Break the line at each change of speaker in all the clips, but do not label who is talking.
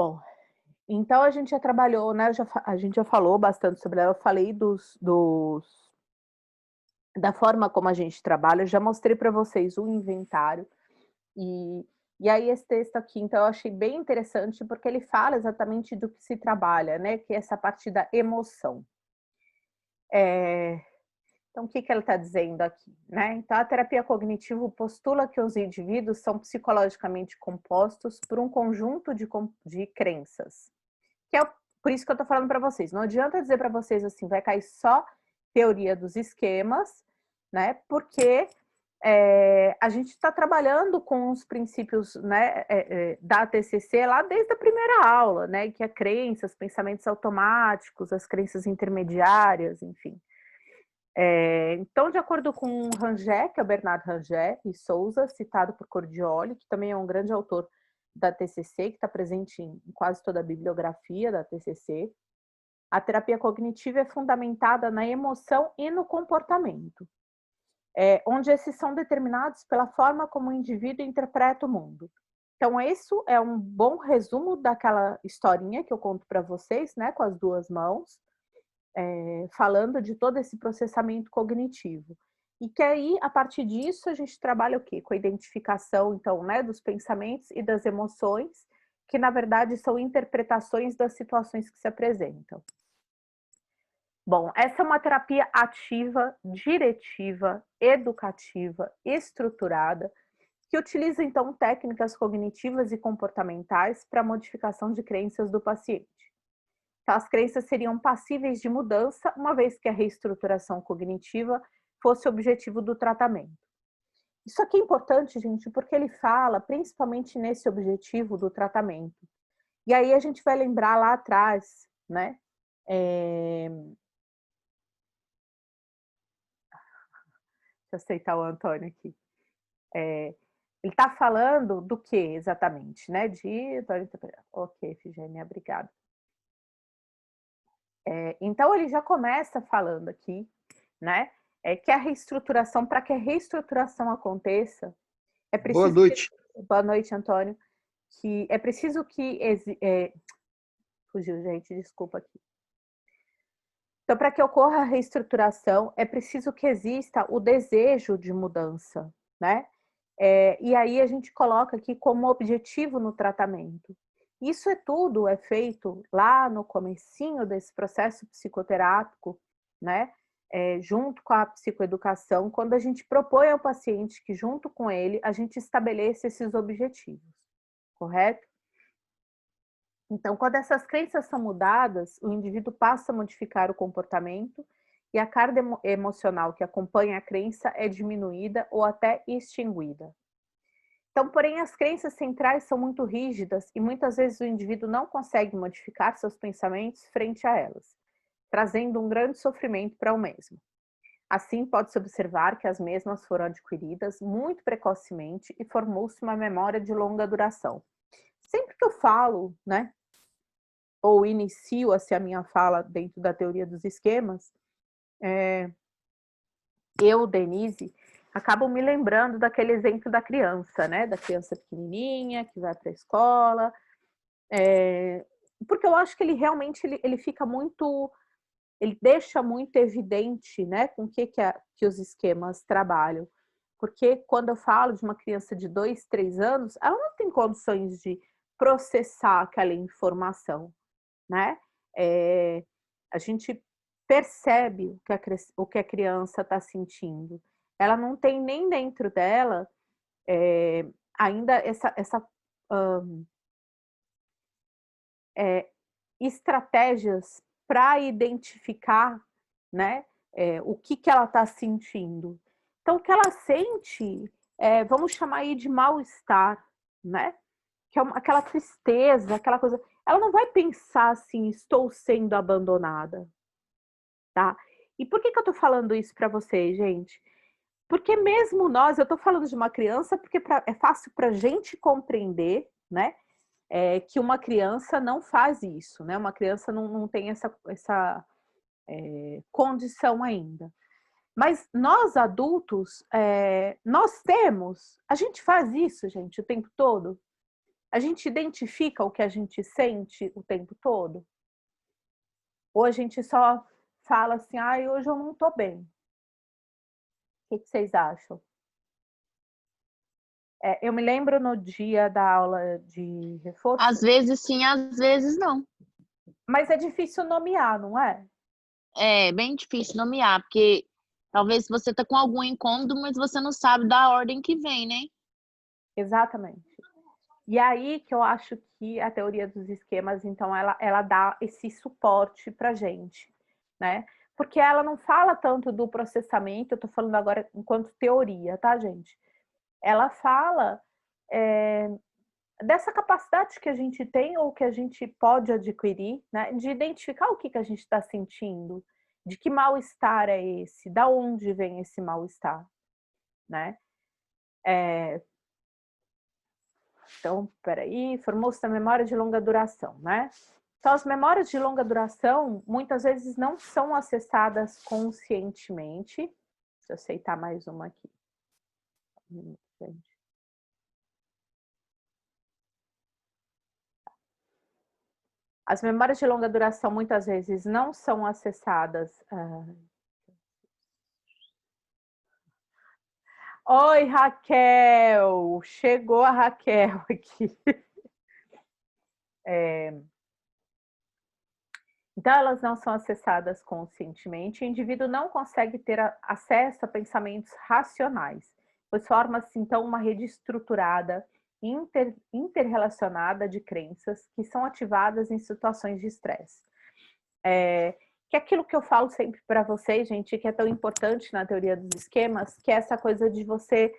Bom, então a gente já trabalhou, né, a gente já falou bastante sobre ela, eu falei da forma como a gente trabalha, eu já mostrei para vocês o inventário, e e aí esse texto aqui, então eu achei bem interessante, porque ele fala exatamente do que se trabalha, né, que é essa parte da emoção. Eh, então o que que ela está dizendo aqui, né, então a terapia cognitivo postula que os indivíduos são psicologicamente compostos por um conjunto de crenças. Que é por isso que eu estou falando para vocês, não adianta dizer para vocês assim, vai cair só teoria dos esquemas, né, porque, a gente está trabalhando com os princípios, né, da TCC lá desde a primeira aula, né, que é crenças, pensamentos automáticos, as crenças intermediárias, enfim. Então, de acordo com Rangel, que é o Bernard Rangel e Souza, citado por Cordioli, que também é um grande autor da TCC, que está presente em quase toda a bibliografia da TCC, a terapia cognitiva é fundamentada na emoção e no comportamento, onde esses são determinados pela forma como o indivíduo interpreta o mundo. Então, isso é um bom resumo daquela historinha que eu conto para vocês, né, com as duas mãos, falando de todo esse processamento cognitivo. E que aí, a partir disso, a gente trabalha o quê? Com a identificação, então, né, dos pensamentos e das emoções, que na verdade são interpretações das situações que se apresentam. Bom, essa é uma terapia ativa, diretiva, educativa, estruturada, que utiliza então técnicas cognitivas e comportamentais para a modificação de crenças do paciente. Então, as crenças seriam passíveis de mudança, uma vez que a reestruturação cognitiva fosse o objetivo do tratamento. Isso aqui é importante, gente, porque ele fala principalmente nesse objetivo do tratamento. E aí a gente vai lembrar lá atrás, né? Deixa eu aceitar o Antônio aqui. Ele está falando do que exatamente, né? Ok, Efigênia, obrigada. Então ele já começa falando aqui, né? Que a reestruturação, para que a reestruturação aconteça, é
Boa
preciso que.
noite.
Boa noite, Antônio. Que é preciso que. Fugiu, gente, desculpa aqui. Então, para que ocorra a reestruturação, é preciso que exista o desejo de mudança, né? E aí a gente coloca aqui como objetivo no tratamento. Isso tudo é feito lá no comecinho desse processo psicoterápico, né? Junto com a psicoeducação, quando a gente propõe ao paciente que junto com ele a gente estabeleça esses objetivos, correto? Então, quando essas crenças são mudadas, o indivíduo passa a modificar o comportamento e a carga emocional que acompanha a crença é diminuída ou até extinguida. Então, porém, as crenças centrais são muito rígidas e muitas vezes o indivíduo não consegue modificar seus pensamentos frente a elas, trazendo um grande sofrimento para o mesmo. Assim, pode-se observar que as mesmas foram adquiridas muito precocemente e formou-se uma memória de longa duração. Sempre que eu falo, né, ou inicio assim, a minha fala dentro da teoria dos esquemas, eu, Denise, acabo me lembrando daquele exemplo da criança, né? Da criança pequenininha que vai para a escola, porque eu acho que ele realmente ele fica muito, ele deixa muito evidente, né? Com o que os esquemas trabalham. Porque quando eu falo de uma criança de 2, 3 anos, ela não tem condições de processar aquela informação, né? A gente percebe o que a criança está sentindo. Ela não tem nem dentro dela ainda essa estratégias para identificar, né, o que ela está sentindo. Então, o que ela sente, vamos chamar aí de mal-estar, né? Que é aquela tristeza, aquela coisa. Ela não vai pensar assim, estou sendo abandonada, tá? E por que eu tô falando isso para vocês, gente? Porque mesmo nós, eu tô falando de uma criança, porque é fácil para a gente compreender, né? Que uma criança não faz isso, né? Uma criança não tem essa condição ainda. Mas nós adultos, nós temos, a gente faz isso, gente, o tempo todo. A gente identifica o que a gente sente o tempo todo? Ou a gente só fala assim, ai, hoje eu não tô bem. O que vocês acham? Eu me lembro no dia da aula de
Às
reforço,
vezes sim, às vezes não.
mas é difícil nomear, não é?
É bem difícil nomear, porque talvez você tá com algum incômodo, mas você não sabe da ordem que vem, né?
Exatamente. E aí que eu acho que a teoria dos esquemas, então, ela dá esse suporte para gente, né? Porque ela não fala tanto do processamento, eu estou falando agora enquanto teoria, tá, gente? Ela fala dessa capacidade que a gente tem ou que a gente pode adquirir, né? De identificar o que a gente está sentindo, de que mal-estar é esse, da onde vem esse mal-estar, né? Então, peraí, formou-se a memória de longa duração, né? Então, as memórias de longa duração, muitas vezes não são acessadas conscientemente. Deixa eu aceitar mais uma aqui. As memórias de longa duração, muitas vezes, não são acessadas. Oi, Raquel! Chegou a Raquel aqui. Então, elas não são acessadas conscientemente, o indivíduo não consegue ter acesso a pensamentos racionais, pois forma-se, então, uma rede estruturada, interrelacionada de crenças que são ativadas em situações de estresse. Que é aquilo que eu falo sempre para vocês, gente, que é tão importante na teoria dos esquemas, que é essa coisa de você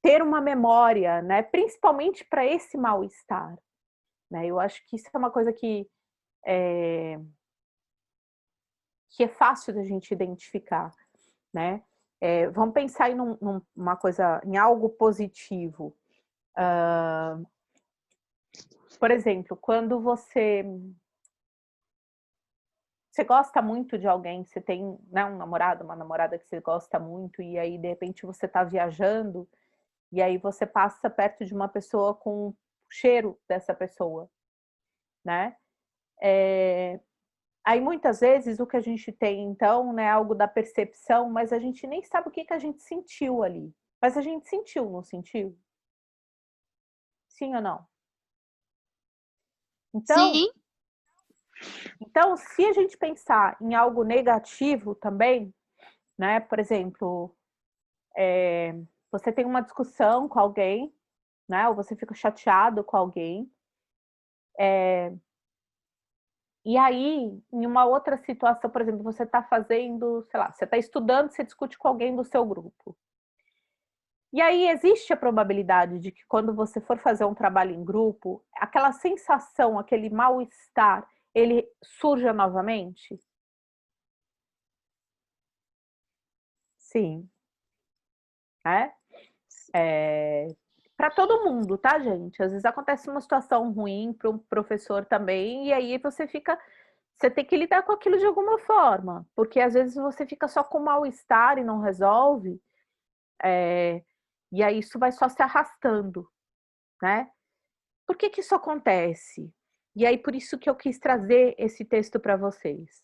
ter uma memória, né, principalmente para esse mal-estar. Né? Eu acho que isso é uma coisa que é fácil da gente identificar, né? Vamos pensar em numa coisa, em algo positivo. Por exemplo, quando você gosta muito de alguém, você tem, né, um namorado, uma namorada que você gosta muito, e aí de repente você está viajando, e aí você passa perto de uma pessoa com o cheiro dessa pessoa, né? Aí muitas vezes o que a gente tem, então, né, é algo da percepção, mas a gente nem sabe o que a gente sentiu ali. Mas a gente sentiu, não sentiu? Sim ou não? Então,
Sim,
se a gente pensar em algo negativo também, né, por exemplo, você tem uma discussão com alguém, né, ou você fica chateado com alguém, e aí, em uma outra situação, por exemplo, você está fazendo, sei lá, você está estudando, você discute com alguém do seu grupo. E aí existe a probabilidade de que quando você for fazer um trabalho em grupo, aquela sensação, aquele mal-estar, ele surja novamente? Sim. Para todo mundo, tá, gente? Às vezes acontece uma situação ruim para um professor também, e aí você tem que lidar com aquilo de alguma forma, porque às vezes você fica só com mal-estar e não resolve, e aí isso vai só se arrastando, né? Por que isso acontece? E aí, por isso que eu quis trazer esse texto para vocês.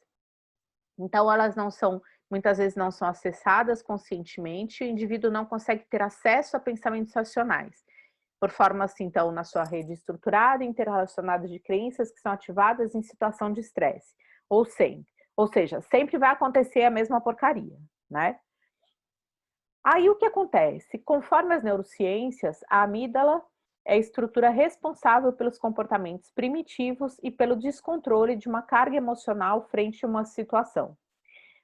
Então, elas não são, muitas vezes não são acessadas conscientemente, o indivíduo não consegue ter acesso a pensamentos racionais, por forma-se, então, na sua rede estruturada, interrelacionada de crenças que são ativadas em situação de estresse, ou seja, sempre vai acontecer a mesma porcaria, né? Aí o que acontece? Conforme as neurociências, a amígdala é a estrutura responsável pelos comportamentos primitivos e pelo descontrole de uma carga emocional frente a uma situação.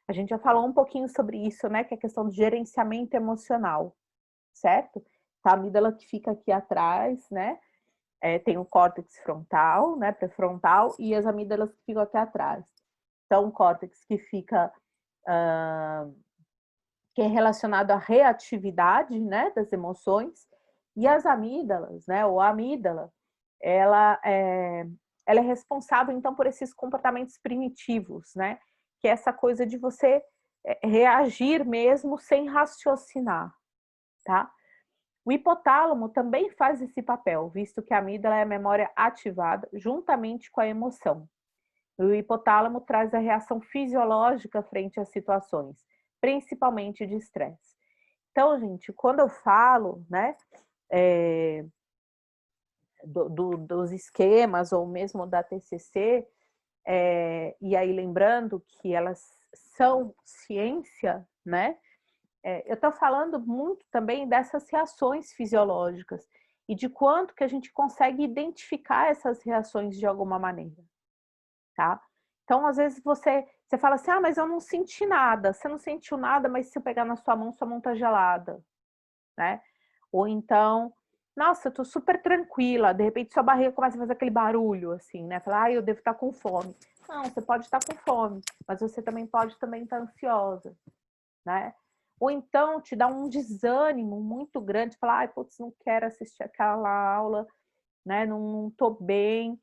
A gente já falou um pouquinho sobre isso, né? Que é a questão do gerenciamento emocional, certo? A amígdala que fica aqui atrás, né? Tem o córtex frontal, né? Pré-frontal, e as amígdalas que ficam aqui atrás. Então, o córtex que fica que é relacionado à reatividade, né, das emoções, e as amígdalas, né, ou a amígdala, ela é responsável, então, por esses comportamentos primitivos, né, que é essa coisa de você reagir mesmo sem raciocinar, tá? O hipotálamo também faz esse papel, visto que a amígdala é a memória ativada juntamente com a emoção. O hipotálamo traz a reação fisiológica frente às situações, principalmente de estresse. Então, gente, quando eu falo, né, dos esquemas ou mesmo da TCC, e aí lembrando que elas são ciência, né? Eu estou falando muito também dessas reações fisiológicas e de quanto que a gente consegue identificar essas reações de alguma maneira, tá? Então, às vezes você fala assim, mas eu não senti nada. Você não sentiu nada, mas se eu pegar na sua mão tá gelada, né? Ou então, nossa, eu tô super tranquila, de repente sua barriga começa a fazer aquele barulho, assim, né? Fala, eu devo estar com fome. Não, você pode estar com fome, mas você também pode estar ansiosa, né? Ou então te dá um desânimo muito grande, falar, putz, não quero assistir aquela aula, né? Não tô bem.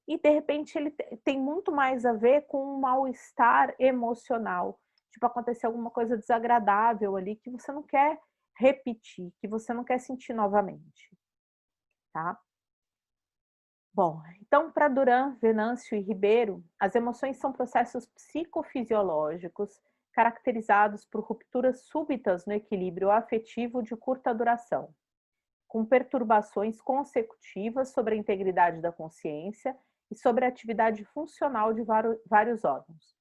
E de repente ele tem muito mais a ver com um mal-estar emocional. Tipo, acontecer alguma coisa desagradável ali que você não quer repetir, que você não quer sentir novamente, tá? Bom, então para Duran, Venâncio e Ribeiro, as emoções são processos psicofisiológicos caracterizados por rupturas súbitas no equilíbrio afetivo de curta duração, com perturbações consecutivas sobre a integridade da consciência e sobre a atividade funcional de vários órgãos.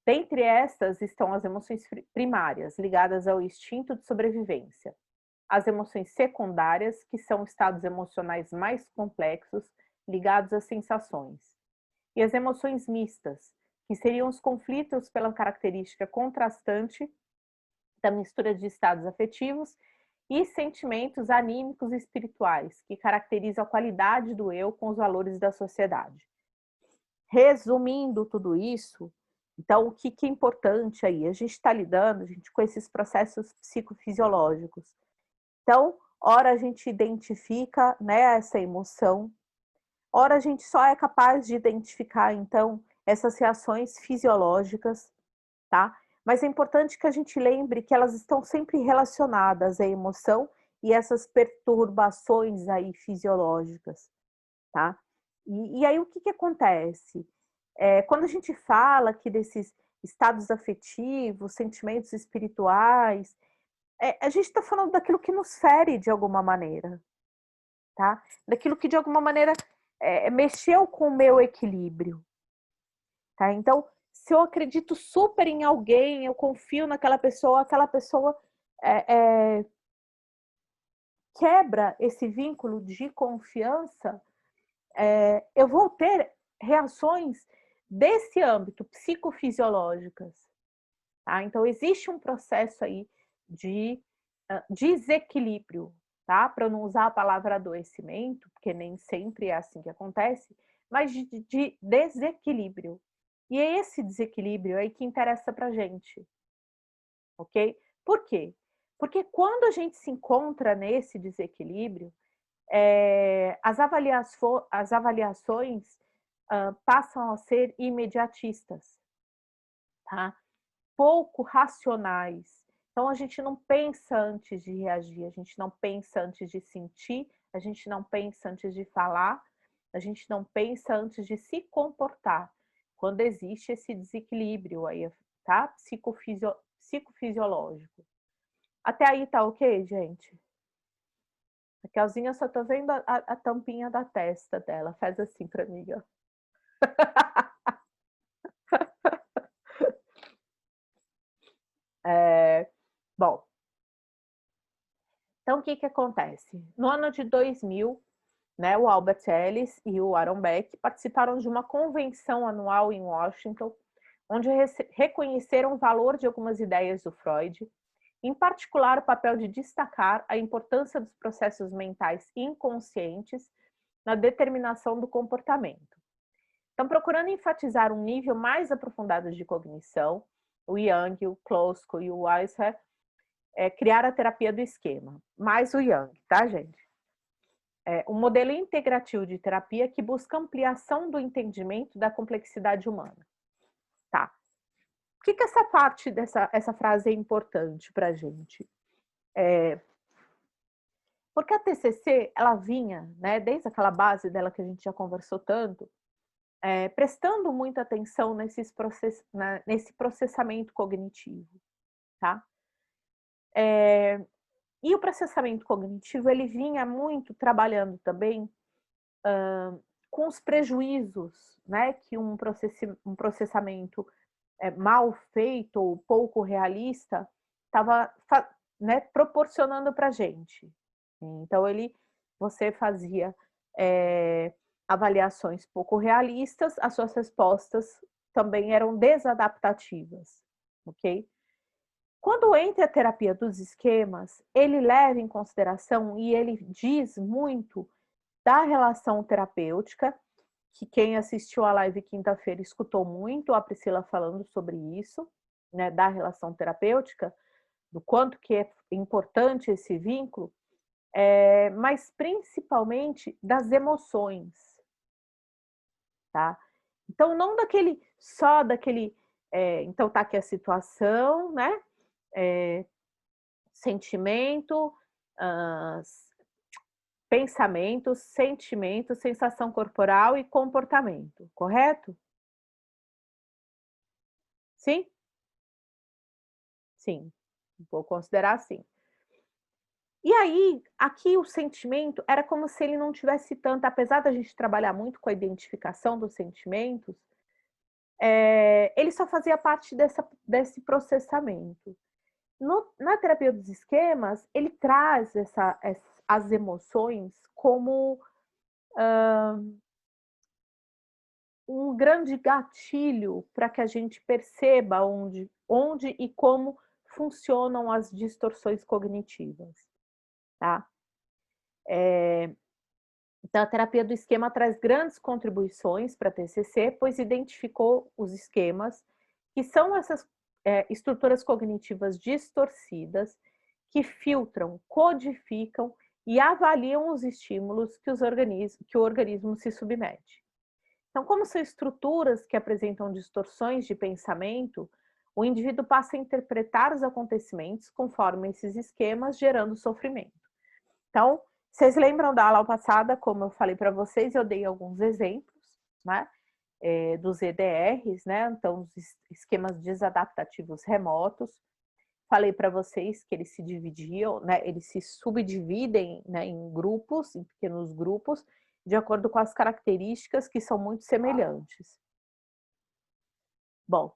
Dentre estas estão as emoções primárias, ligadas ao instinto de sobrevivência, as emoções secundárias, que são estados emocionais mais complexos, ligados às sensações, e as emoções mistas, que seriam os conflitos pela característica contrastante da mistura de estados afetivos e sentimentos anímicos e espirituais, que caracterizam a qualidade do eu com os valores da sociedade. Resumindo tudo isso, então o que é importante aí? A gente está lidando, gente, com esses processos psicofisiológicos. Então, ora a gente identifica, né, essa emoção, ora a gente só é capaz de identificar, então, essas reações fisiológicas, tá? Mas é importante que a gente lembre que elas estão sempre relacionadas à emoção e essas perturbações aí fisiológicas, tá? E aí o que acontece? Quando a gente fala aqui desses estados afetivos, sentimentos espirituais, a gente está falando daquilo que nos fere de alguma maneira, tá? Daquilo que de alguma maneira mexeu com o meu equilíbrio, tá? Então, se eu acredito super em alguém, eu confio naquela pessoa, aquela pessoa quebra esse vínculo de confiança, eu vou ter reações desse âmbito, psicofisiológicas. Tá? Então, existe um processo aí de desequilíbrio, tá? Para eu não usar a palavra adoecimento, porque nem sempre é assim que acontece, mas de desequilíbrio. E é esse desequilíbrio aí que interessa para a gente, ok? Por quê? Porque quando a gente se encontra nesse desequilíbrio, as avaliações passam a ser imediatistas, tá? Pouco racionais. Então, a gente não pensa antes de reagir, a gente não pensa antes de sentir, a gente não pensa antes de falar, a gente não pensa antes de se comportar. Quando existe esse desequilíbrio aí, tá? Psicofisiológico. Até aí tá ok, gente? A Kelzinha, eu só tô vendo a tampinha da testa dela. Faz assim pra mim, ó. Bom, então o que acontece? No ano de 2000, né, o Albert Ellis e o Aaron Beck participaram de uma convenção anual em Washington, onde reconheceram o valor de algumas ideias do Freud, em particular o papel de destacar a importância dos processos mentais inconscientes na determinação do comportamento. Então, procurando enfatizar um nível mais aprofundado de cognição, o Young, o Klosko e o Weisser criaram a terapia do esquema. Mais o Young, tá, gente? Um modelo integrativo de terapia que busca ampliação do entendimento da complexidade humana. Tá. Por que essa parte essa frase é importante para a gente? Porque a TCC, ela vinha, né, desde aquela base dela que a gente já conversou tanto, prestando muita atenção nesse processamento cognitivo, tá? E o processamento cognitivo, ele vinha muito trabalhando também com os prejuízos, né, que um processamento mal feito ou pouco realista estava, né, proporcionando para a gente. Então, você fazia avaliações pouco realistas, as suas respostas também eram desadaptativas, ok? Quando entra a terapia dos esquemas, ele leva em consideração e ele diz muito da relação terapêutica, que quem assistiu a live quinta-feira escutou muito a Priscila falando sobre isso, né, da relação terapêutica, do quanto que é importante esse vínculo, mas principalmente das emoções, tá? Então, não só daquele, então tá aqui a situação, né? Sentimento, pensamento, sentimento, sensação corporal e comportamento, correto? Sim? Sim, vou considerar assim. E aí, aqui o sentimento era como se ele não tivesse tanto, apesar da gente trabalhar muito com a identificação dos sentimentos, ele só fazia parte desse processamento. Na terapia dos esquemas, ele traz as emoções como um grande gatilho para que a gente perceba onde e como funcionam as distorções cognitivas, tá? Então, a terapia do esquema traz grandes contribuições para a TCC, pois identificou os esquemas, que são essas estruturas cognitivas distorcidas, que filtram, codificam e avaliam os estímulos que o organismo se submete. Então, como são estruturas que apresentam distorções de pensamento, o indivíduo passa a interpretar os acontecimentos conforme esses esquemas, gerando sofrimento. Então, vocês lembram da aula passada, como eu falei para vocês, eu dei alguns exemplos, né, dos EDRs, né, então, os esquemas desadaptativos remotos. Falei para vocês que eles se dividiam, né, eles se subdividem, né, em grupos, em pequenos grupos, de acordo com as características que são muito semelhantes. Bom,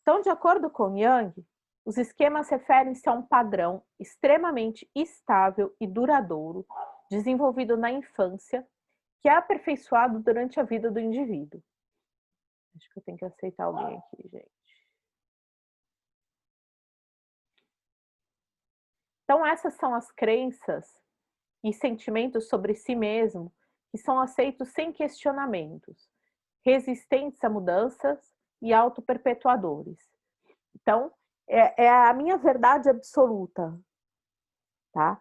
então, de acordo com Jung, os esquemas referem-se a um padrão extremamente estável e duradouro, desenvolvido na infância, que é aperfeiçoado durante a vida do indivíduo. Acho que eu tenho que aceitar alguém aqui, gente. Então, essas são as crenças e sentimentos sobre si mesmo que são aceitos sem questionamentos, resistentes a mudanças e autoperpetuadores. Então, é a minha verdade absoluta, tá?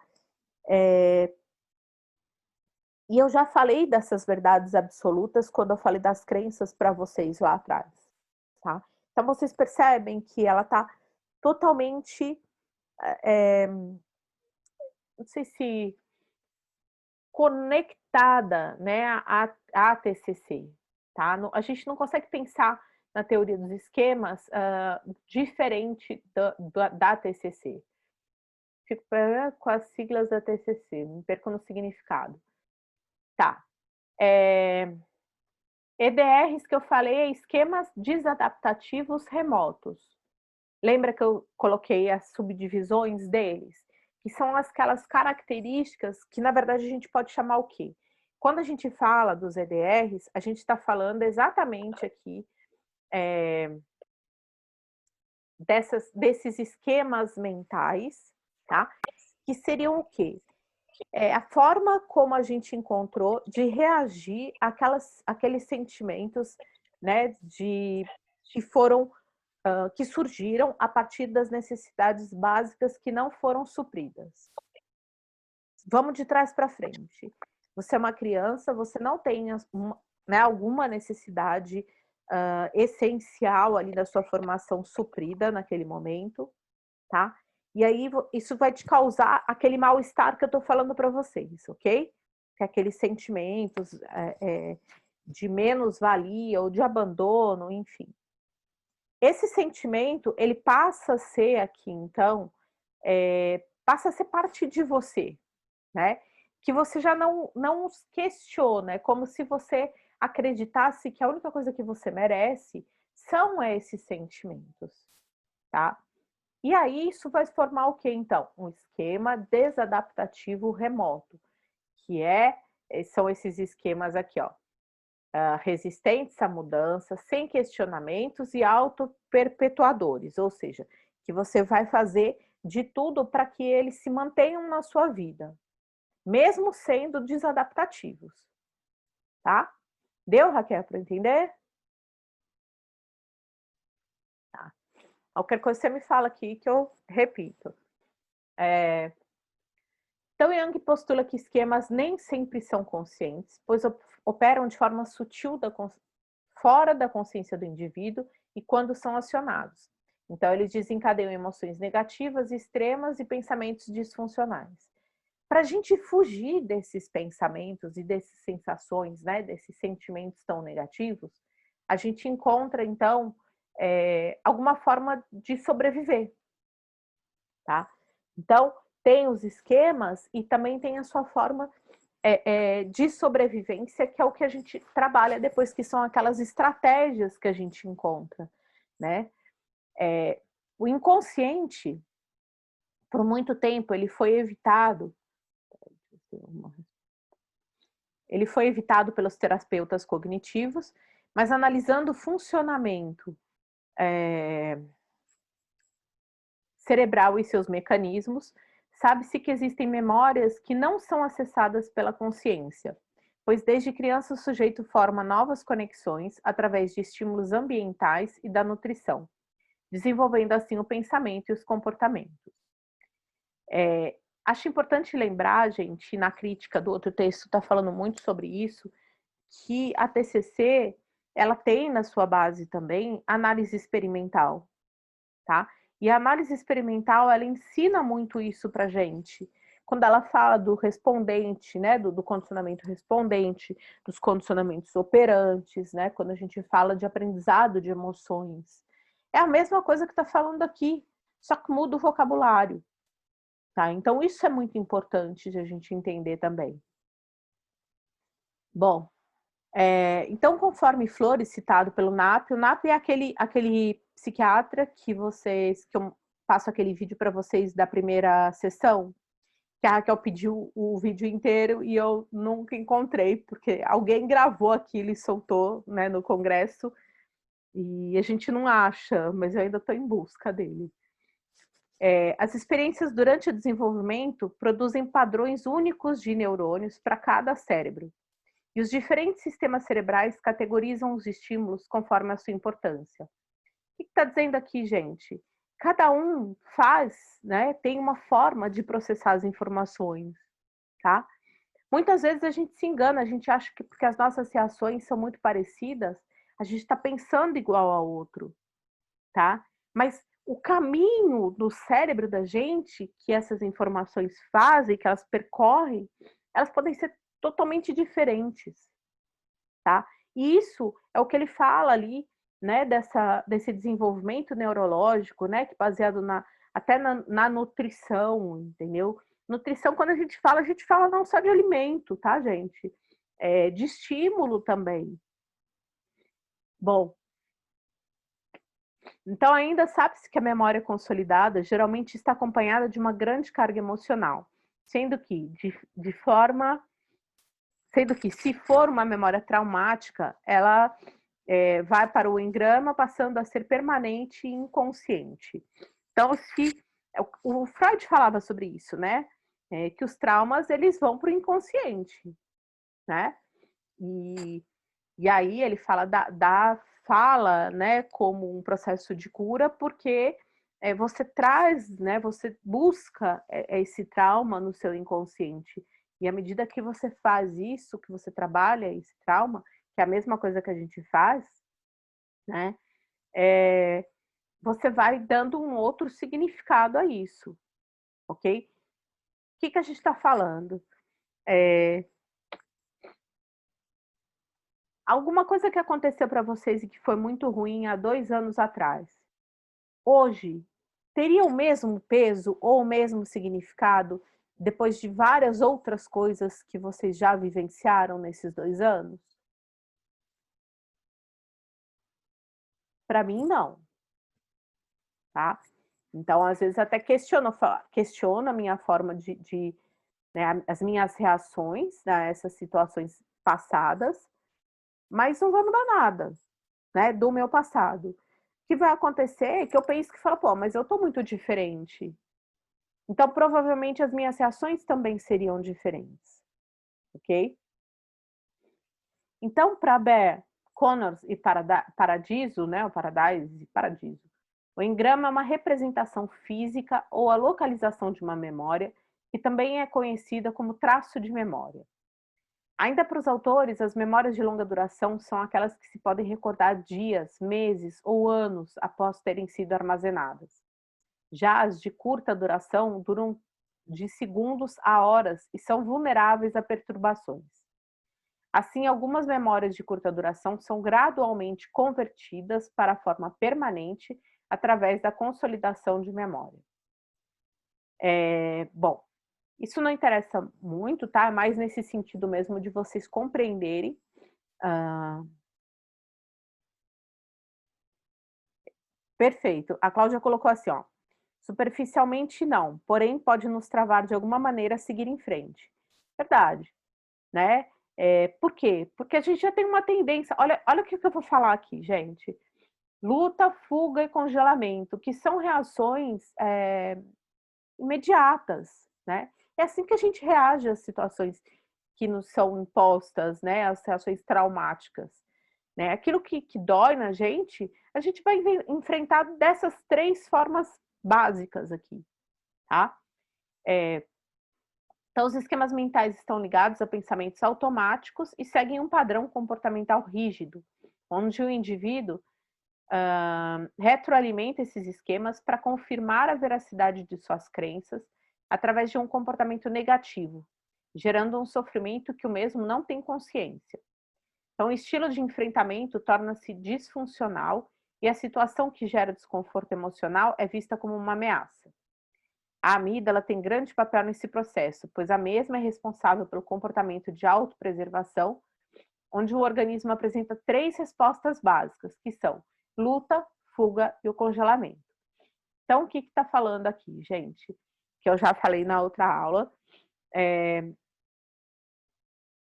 E eu já falei dessas verdades absolutas quando eu falei das crenças para vocês lá atrás, tá? Então, vocês percebem que ela está totalmente, não sei se conectada, né, à TCC, tá? A gente não consegue pensar na teoria dos esquemas diferente da TCC. Fico com as siglas da TCC, me perco no significado. Tá. EDRs que eu falei é esquemas desadaptativos remotos. Lembra que eu coloquei as subdivisões deles? Que são aquelas características que, na verdade, a gente pode chamar o quê? Quando a gente fala dos EDRs, a gente está falando exatamente aqui desses esquemas mentais, tá? Que seriam o quê? A forma como a gente encontrou de reagir àqueles sentimentos, né, que surgiram a partir das necessidades básicas que não foram supridas. Vamos de trás para frente. Você é uma criança, você não tem, né, alguma necessidade essencial ali da sua formação suprida naquele momento, tá? E aí isso vai te causar aquele mal-estar que eu estou falando para vocês, ok? Que é aqueles sentimentos de menos-valia ou de abandono, enfim. Esse sentimento, ele passa a ser aqui, então, passa a ser parte de você, né? Que você já não questiona, é como se você acreditasse que a única coisa que você merece são esses sentimentos, tá? E aí isso vai formar o quê, então? Um esquema desadaptativo remoto, que são esses esquemas aqui, ó, resistentes à mudança, sem questionamentos e auto-perpetuadores, ou seja, que você vai fazer de tudo para que eles se mantenham na sua vida, mesmo sendo desadaptativos, tá? Deu, Raquel, para entender? Tá. Qualquer coisa você me fala aqui que eu repito. Então, Jung postula que esquemas nem sempre são conscientes, pois operam de forma sutil fora da consciência do indivíduo e quando são acionados. Então, eles desencadeiam emoções negativas extremas e pensamentos disfuncionais. Para a gente fugir desses pensamentos e dessas sensações, né, desses sentimentos tão negativos, a gente encontra, então, alguma forma de sobreviver, tá? Então, tem os esquemas e também tem a sua forma de sobrevivência, que é o que a gente trabalha depois, que são aquelas estratégias que a gente encontra, né? O inconsciente, por muito tempo, ele foi evitado pelos terapeutas cognitivos, mas analisando o funcionamento cerebral e seus mecanismos, sabe-se que existem memórias que não são acessadas pela consciência, pois desde criança o sujeito forma novas conexões através de estímulos ambientais e da nutrição, desenvolvendo assim o pensamento e os comportamentos. Acho importante lembrar, gente, na crítica do outro texto está falando muito sobre isso, que a TCC ela tem na sua base também análise experimental, tá? E a análise experimental, ela ensina muito isso para gente. Quando ela fala do respondente, né, do condicionamento respondente, dos condicionamentos operantes, né, quando a gente fala de aprendizado de emoções. É a mesma coisa que está falando aqui, só que muda o vocabulário, tá? Então, isso é muito importante de a gente entender também. Bom, então, conforme Flores, citado pelo NAP, o NAP é aquele psiquiatra que eu passo aquele vídeo para vocês da primeira sessão, que a Raquel pediu o vídeo inteiro e eu nunca encontrei, porque alguém gravou aquilo e soltou, né, no congresso, e a gente não acha, mas eu ainda estou em busca dele. As experiências durante o desenvolvimento produzem padrões únicos de neurônios para cada cérebro. E os diferentes sistemas cerebrais categorizam os estímulos conforme a sua importância. O que está dizendo aqui, gente? Cada um né, tem uma forma de processar as informações, tá? Muitas vezes a gente se engana, a gente acha que porque as nossas reações são muito parecidas, a gente está pensando igual ao outro, tá? Mas o caminho do cérebro da gente, que essas informações fazem, que elas percorrem, elas podem ser totalmente diferentes, tá? E isso é o que ele fala ali, né, desse desenvolvimento neurológico, né, que baseado até na nutrição, entendeu? Nutrição, quando a gente fala não só de alimento, tá, gente? De estímulo também. Bom, então ainda sabe-se que a memória consolidada geralmente está acompanhada de uma grande carga emocional, sendo que se for uma memória traumática, ela vai para o engrama, passando a ser permanente e inconsciente. Então, o Freud falava sobre isso, né? Que os traumas, eles vão para o inconsciente, né? E aí ele fala da fala, né, como um processo de cura, porque você traz, né, você busca esse trauma no seu inconsciente. E à medida que você faz isso, que você trabalha esse trauma, que é a mesma coisa que a gente faz, né, você vai dando um outro significado a isso, ok? O que a gente está falando? Alguma coisa que aconteceu para vocês e que foi muito ruim há 2 anos atrás, hoje, teria o mesmo peso ou o mesmo significado depois de várias outras coisas que vocês já vivenciaram nesses 2 anos? Para mim, não, tá? Então, às vezes, até questiono a minha forma né, as minhas reações a essas situações passadas, mas não vai mudar nada, né, do meu passado. O que vai acontecer é que eu penso que falo: "Pô, mas eu tô muito diferente". Então, provavelmente, as minhas reações também seriam diferentes, ok? Então, para Bear, Connors e Paradiso, né, o Paradise e Paradiso, o engrama é uma representação física ou a localização de uma memória, que também é conhecida como traço de memória. Ainda para os autores, as memórias de longa duração são aquelas que se podem recordar dias, meses ou anos após terem sido armazenadas. Já as de curta duração duram de segundos a horas e são vulneráveis a perturbações. Assim, algumas memórias de curta duração são gradualmente convertidas para a forma permanente através da consolidação de memória. Bom, isso não interessa muito, tá? É mais nesse sentido mesmo de vocês compreenderem. Perfeito. A Cláudia colocou assim, ó: superficialmente não, porém pode nos travar de alguma maneira a seguir em frente. Verdade, né? Por quê? Porque a gente já tem uma tendência. Olha o que eu vou falar aqui, gente. Luta, fuga e congelamento, que são reações imediatas, né? É assim que a gente reage às situações que nos são impostas, né? As reações traumáticas, né? Aquilo que dói na gente, a gente vai enfrentar dessas 3 formas básicas aqui, tá? Então, os esquemas mentais estão ligados a pensamentos automáticos e seguem um padrão comportamental rígido, onde o indivíduo retroalimenta esses esquemas para confirmar a veracidade de suas crenças através de um comportamento negativo, gerando um sofrimento que o mesmo não tem consciência. Então, o estilo de enfrentamento torna-se disfuncional e a situação que gera desconforto emocional é vista como uma ameaça. A amígdala tem grande papel nesse processo, pois a mesma é responsável pelo comportamento de autopreservação, onde o organismo apresenta 3 respostas básicas, que são luta, fuga e o congelamento. Então, o que está falando aqui, gente? Que eu já falei na outra aula,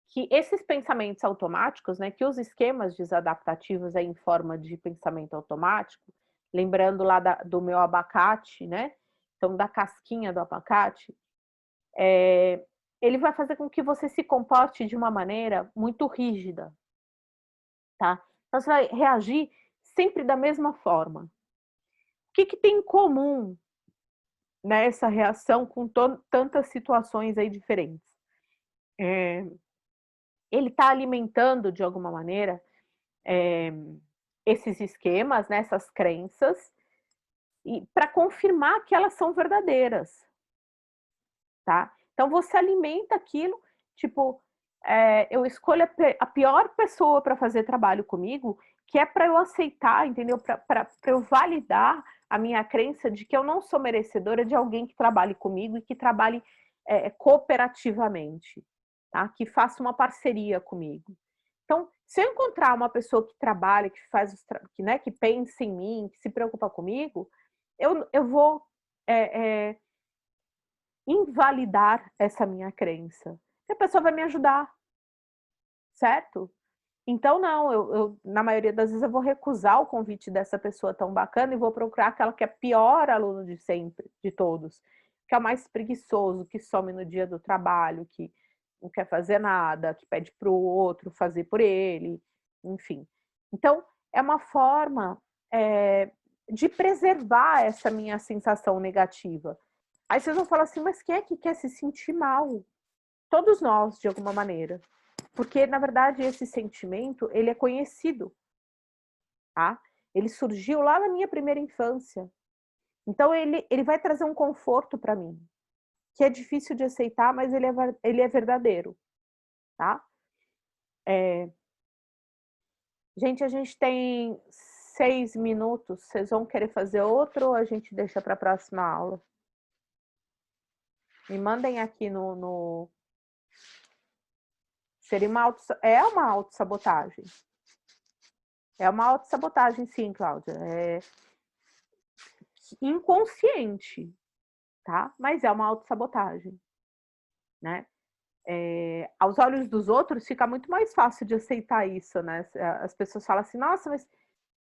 que esses pensamentos automáticos, né, que os esquemas desadaptativos aí em forma de pensamento automático, lembrando lá do meu abacate, né? Então, da casquinha do abacate, ele vai fazer com que você se comporte de uma maneira muito rígida, tá? Então, você vai reagir sempre da mesma forma. O que tem em comum nessa reação com tantas situações aí diferentes? Ele está alimentando, de alguma maneira, esses esquemas, né, essas crenças, e para confirmar que elas são verdadeiras, tá? Então você alimenta aquilo, tipo, eu escolho a pior pessoa para fazer trabalho comigo, que é para eu aceitar, entendeu? Para eu validar a minha crença de que eu não sou merecedora de alguém que trabalhe comigo e que trabalhe cooperativamente, tá? Que faça uma parceria comigo. Então, se eu encontrar uma pessoa que trabalha, que faz né, que pensa em mim, que se preocupa comigo, eu vou invalidar essa minha crença. E a pessoa vai me ajudar, certo? Então, não, na maioria das vezes eu vou recusar o convite dessa pessoa tão bacana e vou procurar aquela que é pior aluno de sempre, de todos, que é o mais preguiçoso, que some no dia do trabalho, que não quer fazer nada, que pede para o outro fazer por ele, enfim. Então, é uma forma de preservar essa minha sensação negativa. Aí vocês vão falar assim, mas quem é que quer se sentir mal? Todos nós, de alguma maneira. Porque, na verdade, esse sentimento, ele é conhecido, tá? Ele surgiu lá na minha primeira infância. Então, ele vai trazer um conforto para mim. que é difícil de aceitar, mas ele é verdadeiro, tá? Gente, a gente tem 6 minutos. Vocês vão querer fazer outro ou a gente deixa para a próxima aula? Me mandem aqui no... Seria é uma autossabotagem. É uma autossabotagem, sim, Cláudia. É inconsciente, tá? Mas é uma autossabotagem, né? Aos olhos dos outros, fica muito mais fácil de aceitar isso, né? As pessoas falam assim, nossa, mas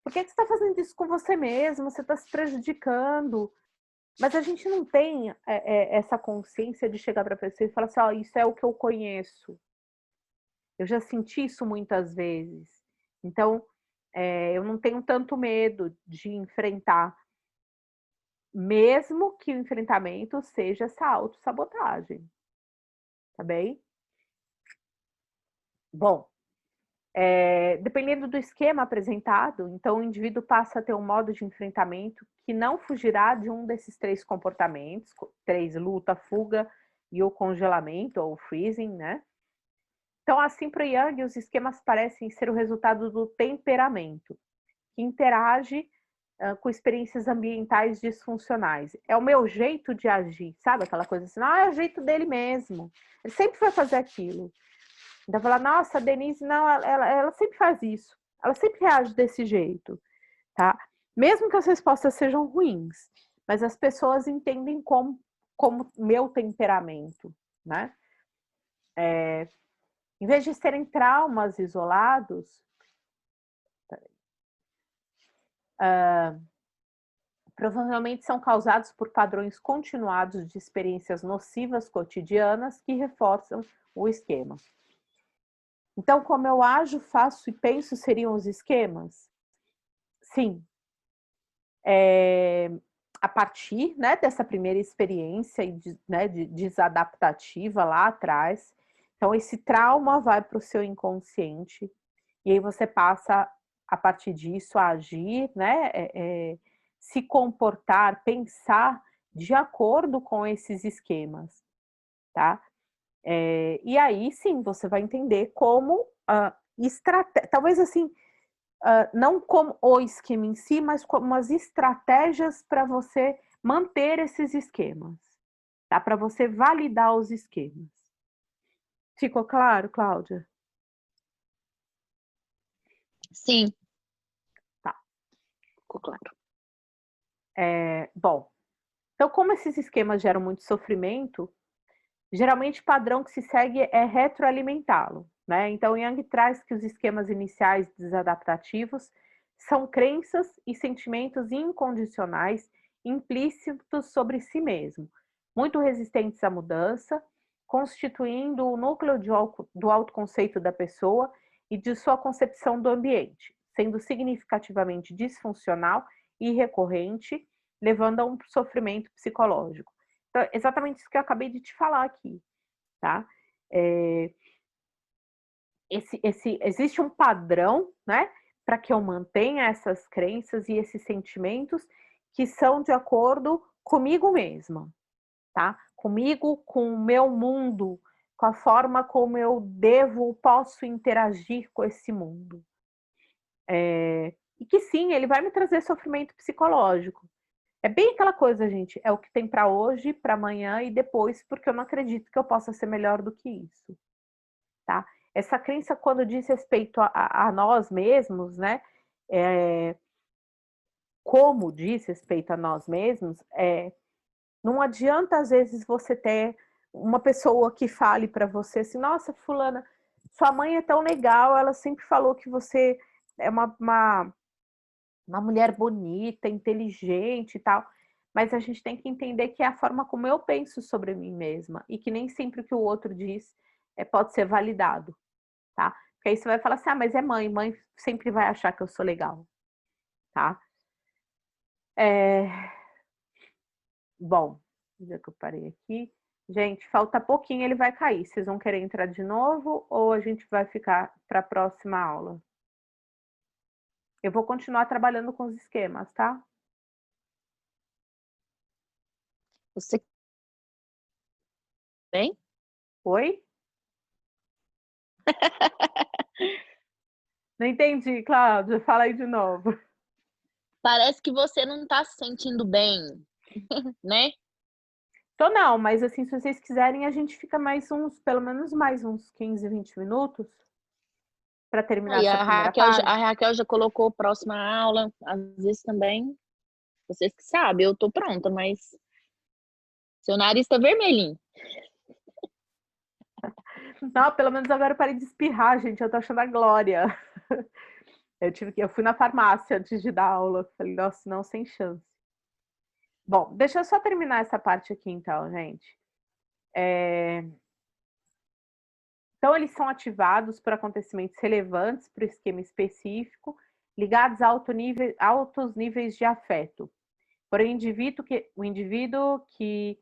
por que você está fazendo isso com você mesmo? Você está se prejudicando. Mas a gente não tem essa consciência de chegar para a pessoa e falar assim, ó, isso é o que eu conheço. Eu já senti isso muitas vezes. Então, eu não tenho tanto medo de enfrentar, mesmo que o enfrentamento seja essa autossabotagem. Tá bem? Bom, dependendo do esquema apresentado, então o indivíduo passa a ter um modo de enfrentamento que não fugirá de um desses 3 comportamentos, 3, luta, fuga e o congelamento, ou freezing, né? Então, assim, para o Jung, os esquemas parecem ser o resultado do temperamento, que interage com experiências ambientais disfuncionais. É o meu jeito de agir, sabe? Aquela coisa assim, é o jeito dele mesmo. Ele sempre vai fazer aquilo. Então, falar, nossa, a Denise, não, ela sempre faz isso. Ela sempre reage desse jeito, tá? Mesmo que as respostas sejam ruins, mas as pessoas entendem como meu temperamento, né? Em vez de serem traumas isolados, provavelmente são causados por padrões continuados de experiências nocivas cotidianas que reforçam o esquema. Então, como eu ajo, faço e penso seriam os esquemas? Sim. A partir, né, dessa primeira experiência de desadaptativa lá atrás, então esse trauma vai para o seu inconsciente e aí você passa, a partir disso, a agir, né, se comportar, pensar de acordo com esses esquemas, tá? E aí, sim, você vai entender como talvez assim, não como o esquema em si, mas como as estratégias para você manter esses esquemas, tá? Para você validar os esquemas. Ficou claro, Cláudia?
Sim.
Tá.
Ficou claro.
Bom, então como esses esquemas geram muito sofrimento, geralmente o padrão que se segue é retroalimentá-lo, né? Então, Jung traz que os esquemas iniciais desadaptativos são crenças e sentimentos incondicionais implícitos sobre si mesmo, muito resistentes à mudança, constituindo o núcleo do autoconceito da pessoa e de sua concepção do ambiente, sendo significativamente disfuncional e recorrente, levando a um sofrimento psicológico. Então, exatamente isso que eu acabei de te falar aqui, tá? Existe um padrão, né, para que eu mantenha essas crenças e esses sentimentos que são de acordo comigo mesma, tá? Comigo, com o meu mundo, com a forma como eu posso interagir com esse mundo. E que sim, ele vai me trazer sofrimento psicológico. É bem aquela coisa, gente, é o que tem para hoje, para amanhã e depois, porque eu não acredito que eu possa ser melhor do que isso, tá? Essa crença, quando diz respeito a nós mesmos, né? Como diz respeito a nós mesmos, não adianta às vezes você ter uma pessoa que fale para você assim, nossa, fulana, sua mãe é tão legal, ela sempre falou que você é uma mulher bonita, inteligente e tal, mas a gente tem que entender que é a forma como eu penso sobre mim mesma e que nem sempre o que o outro diz pode ser validado, tá? Porque aí você vai falar assim, mas é mãe sempre vai achar que eu sou legal, tá? Bom, já que eu parei aqui. Gente, falta pouquinho, ele vai cair. Vocês vão querer entrar de novo ou a gente vai ficar para a próxima aula? Eu vou continuar trabalhando com os esquemas, tá?
Você bem?
Oi? Não entendi, Cláudia. Fala aí de novo.
Parece que você não tá se sentindo bem, né?
Tô não, mas assim, se vocês quiserem, a gente fica mais pelo menos mais uns 15, 20 minutos para terminar
Aí
essa primeira
A
parte.
Raquel já colocou próxima aula, às vezes também, vocês que sabem, eu tô pronta, mas seu nariz tá vermelhinho.
Não, pelo menos agora eu parei de espirrar, gente. Eu tô achando a glória. Eu fui na farmácia antes de dar aula. Falei, nossa, não, sem chance. Bom, deixa eu só terminar essa parte aqui, então, gente. Então, eles são ativados por acontecimentos relevantes para o esquema específico, ligados a altos níveis de afeto. Por o indivíduo que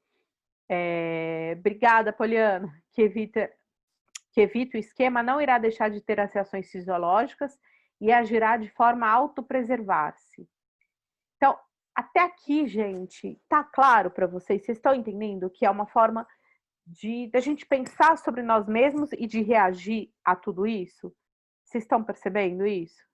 obrigada, Poliana, que evita o esquema, não irá deixar de ter as reações fisiológicas e agirá de forma a autopreservar-se. Então, até aqui, gente, tá claro para vocês? Vocês estão entendendo que é uma forma de a gente pensar sobre nós mesmos e de reagir a tudo isso? Vocês estão percebendo isso?